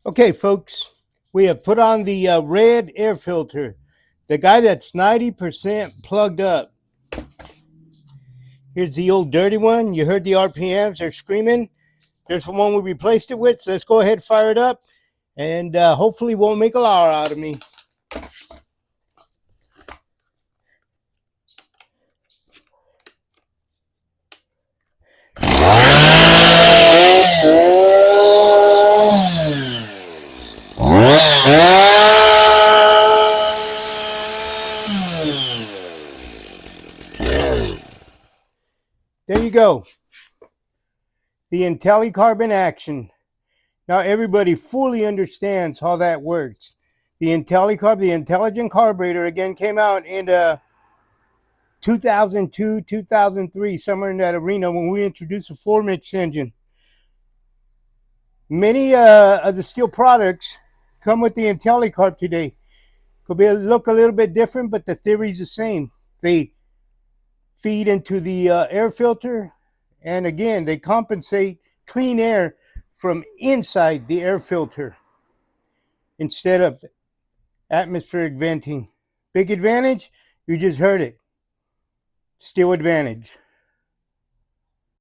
Okay, folks, we have put on the red air filter, the guy that's 90% plugged up. Here's the old dirty one. You heard the RPMs, they're screaming. There's the one we replaced it with, so let's go ahead and fire it up, and hopefully won't make a liar out of me. There you go. The IntelliCarb in action. Now everybody fully understands how that works. The IntelliCarb, the intelligent carburetor, again came out in 2002, 2003, somewhere in that arena when we introduced a 4-mix engine. Many of the Stihl products come with the IntelliCarb today. Could look a little bit different, but the theory is the same. They feed into the air filter, and again, they compensate clean air from inside the air filter instead of atmospheric venting. Big advantage, you just heard it. Stihl advantage.